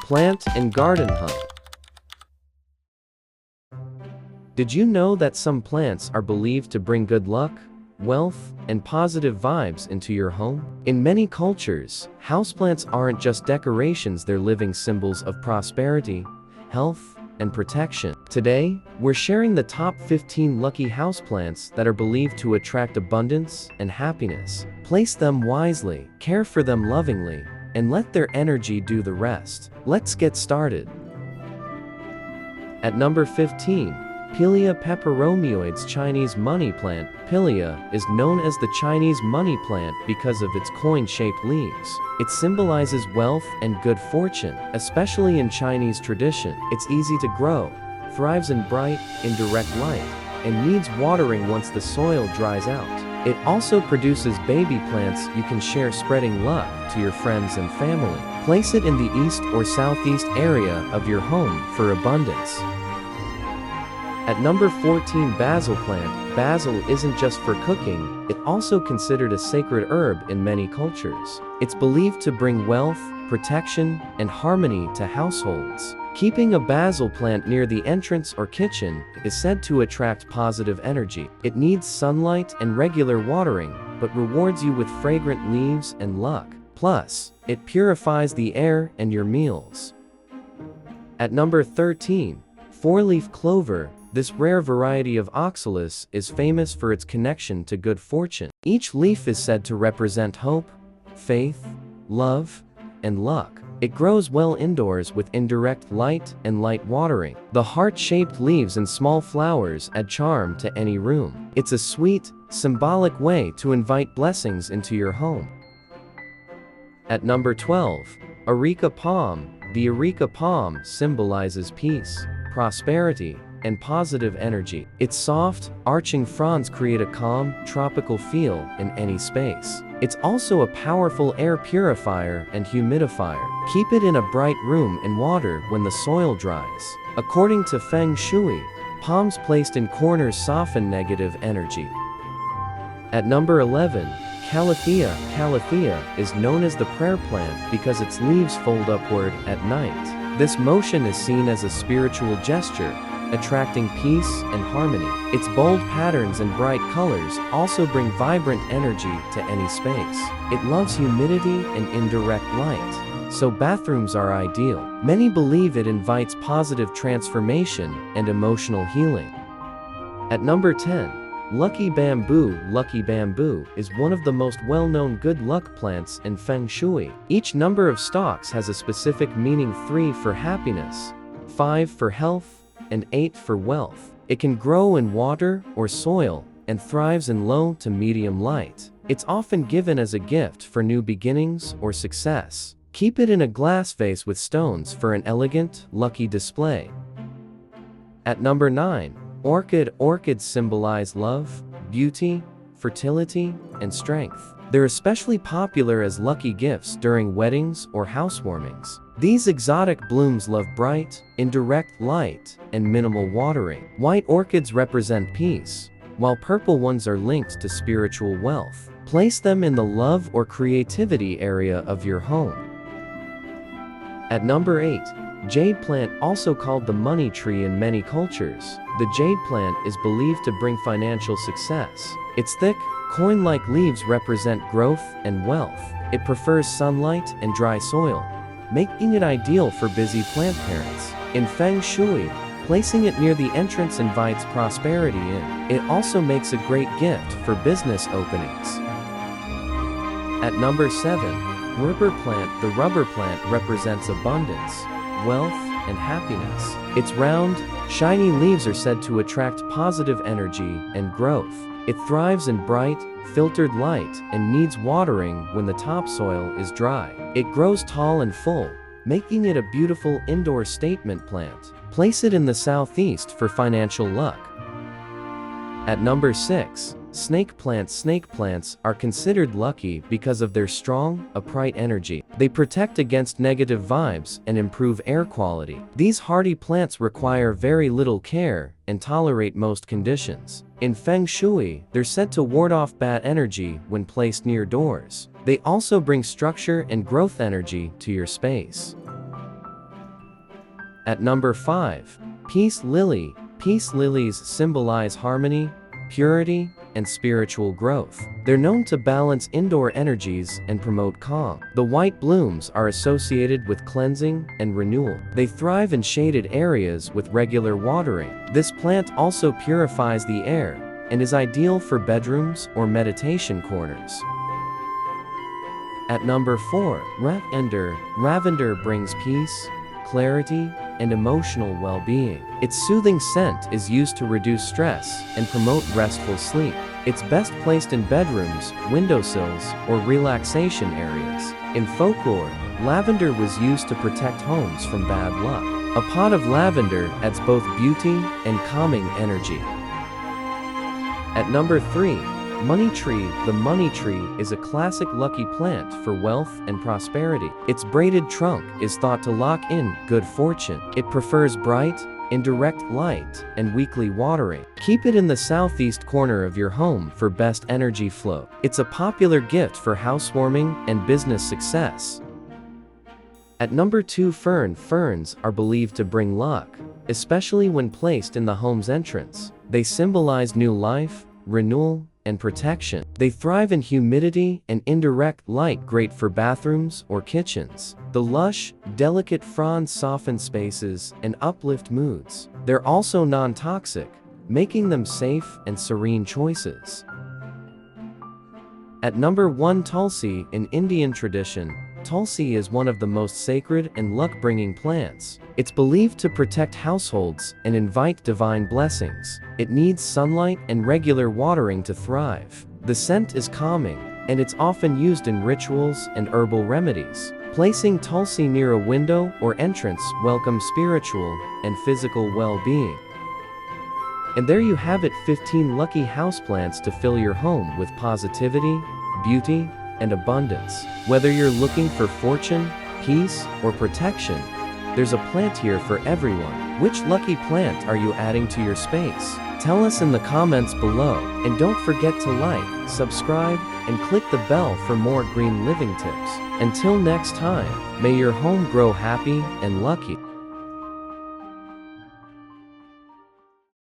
Plant and garden hunt. Did you know that some plants are believed to bring good luck, wealth, and positive vibes into your home? In many cultures, houseplants aren't just decorations, they're living symbols of prosperity, health, and protection. Today, we're sharing the top 15 lucky houseplants that are believed to attract abundance and happiness. Place them wisely, care for them lovingly, and let their energy do the rest. Let's get started. At number 15, Pilea peperomioides Chinese money plant. Pilea is known as the Chinese money plant because of its coin-shaped leaves. It symbolizes wealth and good fortune, especially in Chinese tradition. It's easy to grow, thrives in bright, indirect light, and needs watering once the soil dries out. It also produces baby plants you can share, spreading luck to your friends and family. Place it in the east or southeast area of your home for abundance. At number 14, basil plant. Basil isn't just for cooking, it's also considered a sacred herb in many cultures. It's believed to bring wealth, protection, and harmony to households. Keeping a basil plant near the entrance or kitchen is said to attract positive energy. It needs sunlight and regular watering, but rewards you with fragrant leaves and luck. Plus, it purifies the air and your meals. At number 13, four-leaf clover. This rare variety of oxalis is famous for its connection to good fortune. Each leaf is said to represent hope, faith, love, and luck. It grows well indoors with indirect light and light watering. The heart-shaped leaves and small flowers add charm to any room. It's a sweet, symbolic way to invite blessings into your home. At number 12, Areca palm. The areca palm symbolizes peace, prosperity, and positive energy. Its soft, arching fronds create a calm, tropical feel in any space. It's also a powerful air purifier and humidifier. Keep it in a bright room and water when the soil dries. According to feng shui, palms placed in corners soften negative energy. At number 11, Calathea. Calathea is known as the prayer plant because its leaves fold upward at night. This motion is seen as a spiritual gesture, attracting peace and harmony. Its bold patterns and bright colors also bring vibrant energy to any space. It loves humidity and indirect light, so bathrooms are ideal. Many believe it invites positive transformation and emotional healing. At number 10, Lucky bamboo. Lucky bamboo is one of the most well-known good luck plants in feng shui. Each number of stalks has a specific meaning: 3 for happiness, 5 for health, and 8 for wealth. It can grow in water or soil and thrives in low to medium light. It's often given as a gift for new beginnings or success. Keep it in a glass vase with stones for an elegant, lucky display. At number 9, orchid. Orchids symbolize love, beauty, fertility, and strength. They're especially popular as lucky gifts during weddings or housewarmings. These exotic blooms love bright, indirect light, and minimal watering. White orchids represent peace, while purple ones are linked to spiritual wealth. Place them in the love or creativity area of your home. At number 8, jade plant, also called the money tree in many cultures. The jade plant is believed to bring financial success. Its thick, coin-like leaves represent growth and wealth. It prefers sunlight and dry soil, making it ideal for busy plant parents. In feng shui, placing it near the entrance invites prosperity in. It also makes a great gift for business openings. At number 7, rubber plant. The rubber plant represents abundance, wealth, and happiness. Its round, shiny leaves are said to attract positive energy and growth. It thrives in bright, filtered light and needs watering when the topsoil is dry. It grows tall and full, making it a beautiful indoor statement plant. Place it in the southeast for financial luck. At number 6, snake plants. Snake plants are considered lucky because of their strong, upright energy. They protect against negative vibes and improve air quality. These hardy plants require very little care and tolerate most conditions. In feng shui, they're said to ward off bad energy when placed near doors. They also bring structure and growth energy to your space. At number 5. Peace Lily. Peace lilies symbolize harmony, purity, and spiritual growth. They're known to balance indoor energies and promote calm. The white blooms are associated with cleansing and renewal. They thrive in shaded areas with regular watering. This plant also purifies the air and is ideal for bedrooms or meditation corners. At number 4. Lavender. Lavender brings peace, clarity, and emotional well-being. Its soothing scent is used to reduce stress and promote restful sleep. It's best placed in bedrooms, windowsills, or relaxation areas. In folklore, lavender was used to protect homes from bad luck. A pot of lavender adds both beauty and calming energy. At number 3. Money tree. The money tree is a classic lucky plant for wealth and prosperity. Its braided trunk is thought to lock in good fortune. It prefers bright, indirect light and weekly watering. Keep it in the southeast corner of your home for best energy flow. It's a popular gift for housewarming and business success. At number 2. Fern. Ferns are believed to bring luck, especially when placed in the home's entrance. They symbolize new life, renewal, and protection. They thrive in humidity and indirect light, great for bathrooms or kitchens. The lush, delicate fronds soften spaces and uplift moods. They're also non-toxic, making them safe and serene choices. At number 1. Tulsi. In Indian tradition, Tulsi is one of the most sacred and luck-bringing plants. It's believed to protect households and invite divine blessings. It needs sunlight and regular watering to thrive. The scent is calming, and it's often used in rituals and herbal remedies. Placing Tulsi near a window or entrance welcomes spiritual and physical well-being. And there you have it, 15 lucky houseplants to fill your home with positivity, beauty, and abundance. Whether you're looking for fortune, peace, or protection, there's a plant here for everyone. Which lucky plant are you adding to your space? Tell us in the comments below, and don't forget to like, subscribe, and click the bell for more green living tips. Until next time, may your home grow happy and lucky.